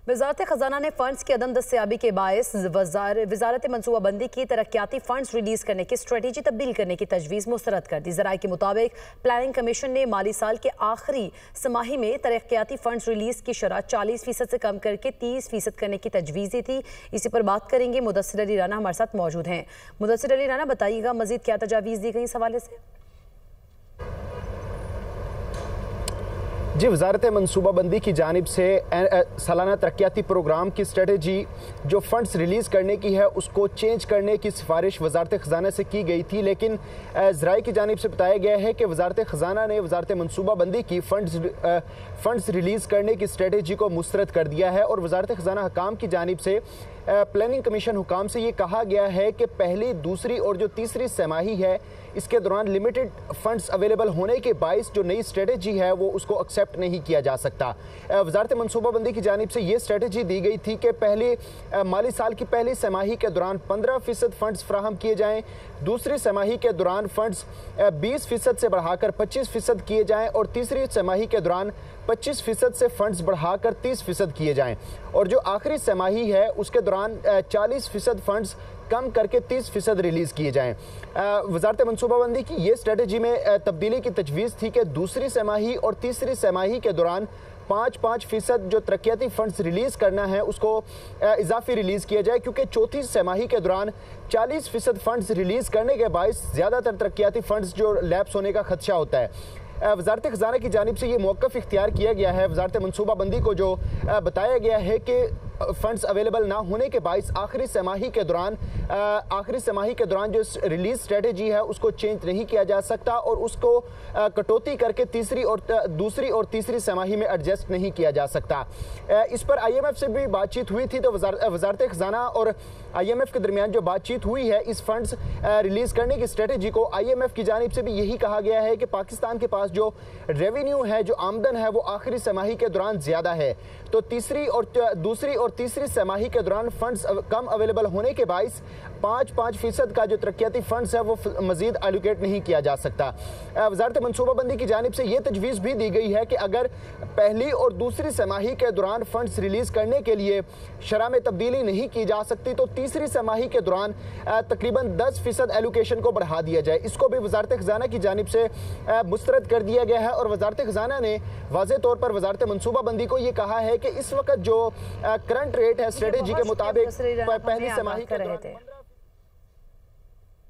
वजारत खजाना ने फंड्स की अदम दस्तयाबी के बायस वजारत मनसूबाबंदी की तरक्याती फंड्स रिलीज करने की स्ट्रेटेजी तब्दील करने की तजवीज़ मुस्तरद कर दी। ज़राए के मुताबिक प्लानिंग कमीशन ने माली साल के आखिरी समाही में तरक्याती फंड्स रिलीज की शरह 40% से कम करके 30% करने की तजवीज़ दी थी। इसी पर बात करेंगे। मुदस्सिर अली राना हमारे साथ मौजूद हैं। मुदस्सिर अली राना, बताइएगा मजीद क्या तजावीज़ दी गई इस हवाले से? जी, वजारत मनसूबाबंदी की जानिब से सालाना तरक्याती प्रोग्राम की स्ट्रेटजी जो फंड्स रिलीज़ करने की है उसको चेंज करने की सिफारिश वजारत ख़जाना से की गई थी, लेकिन ज़राए की जानिब से बताया गया है कि वजारत ख़जाना ने वजारत मनसूबाबंदी की फ़ंड्स रिलीज़ करने की स्ट्रेटजी को मुस्तरद कर दिया है और वजारत ख़जाना हकाम की जानिब से प्लानिंग कमीशन हुकाम से ये कहा गया है कि पहली, दूसरी और जो तीसरी सहमाही है इसके दौरान लिमिटेड फंड्स अवेलेबल होने के बाइस जो नई स्ट्रेटजी है वो उसको एक्सेप्ट नहीं किया जा सकता। वजारत मनसूबाबंदी की जानिब से ये स्ट्रेटजी दी गई थी कि पहले माली साल की पहली सहमाही के दौरान 15% फंड्स फ्राहम किए जाएँ, दूसरी सहमाही के दौरान फंड्स 20% से बढ़ाकर 25% किए जाएँ और तीसरी सहमाही के दौरान 25% से फंड्स बढ़ाकर 30% किए जाएँ और जो आखिरी सहमाही है उसके दौरान 40% फंड्स कम करके 30% रिलीज़ किए जाएँ। वजारत मनसूबाबंदी की ये स्ट्रेटजी में तब्दीली की तजवीज़ थी कि दूसरी सहमाही और तीसरी सहमाही के दौरान 5% जो तरक्याती फंड्स रिलीज़ करना है उसको इजाफी रिलीज़ किया जाए, क्योंकि चौथी सहमाही के दौरान 40% फंड्स रिलीज़ करने के बायस ज़्यादातर तरक्याती फंड्स जो लैप्स होने का खदशा होता है। वजारत ख़जाना की जानिब से ये मौक़िफ़ इख्तियार किया गया है। वजारत मनसूबाबंदी को जो बताया गया है कि फंड्स अवेलेबल ना होने के बायस आखिरी सहमाही के दौरान जो रिलीज स्ट्रेटजी है उसको चेंज नहीं किया जा सकता और उसको कटौती करके दूसरी और तीसरी सहमाही में एडजस्ट नहीं किया जा सकता। इस पर IMF से भी बातचीत हुई थी, तो वजारत ख़जाना और IMF के दरमियान जो बातचीत हुई है इस फंड्स रिलीज करने की स्ट्रेटजी को IMF की जानिब से भी यही कहा गया है कि पाकिस्तान के पास जो रेवेन्यू है, जो आमदन है वो आखिरी सहमाही के दौरान ज़्यादा है, तो दूसरी और तीसरी सहमाही के दौरान फंड्स कम अवेलेबल होने के बायस 5% का जो तरक्याती फंड्स है वो मजीद एलोकेट नहीं किया जा सकता। वजारत मनसूबाबंदी की जानिब से ये तजवीज़ भी दी गई है कि अगर पहली और दूसरी सहमाही के दौरान फंड्स रिलीज़ करने के लिए शरह में तब्दीली नहीं की जा सकती तो तीसरी सहमाही के दौरान तकरीबन 10% एलोकेशन को बढ़ा दिया जाए। इसको भी वजारत ख़जाना की जानिब से मुस्तरद कर दिया गया है और वजारत ख़जाना ने वाज़े तौर पर वजारत मनसूबाबंदी को ये कहा है कि इस वक्त जो करंट रेट है स्ट्रेटजी के मुताबिक पहली सहमाही के दौरान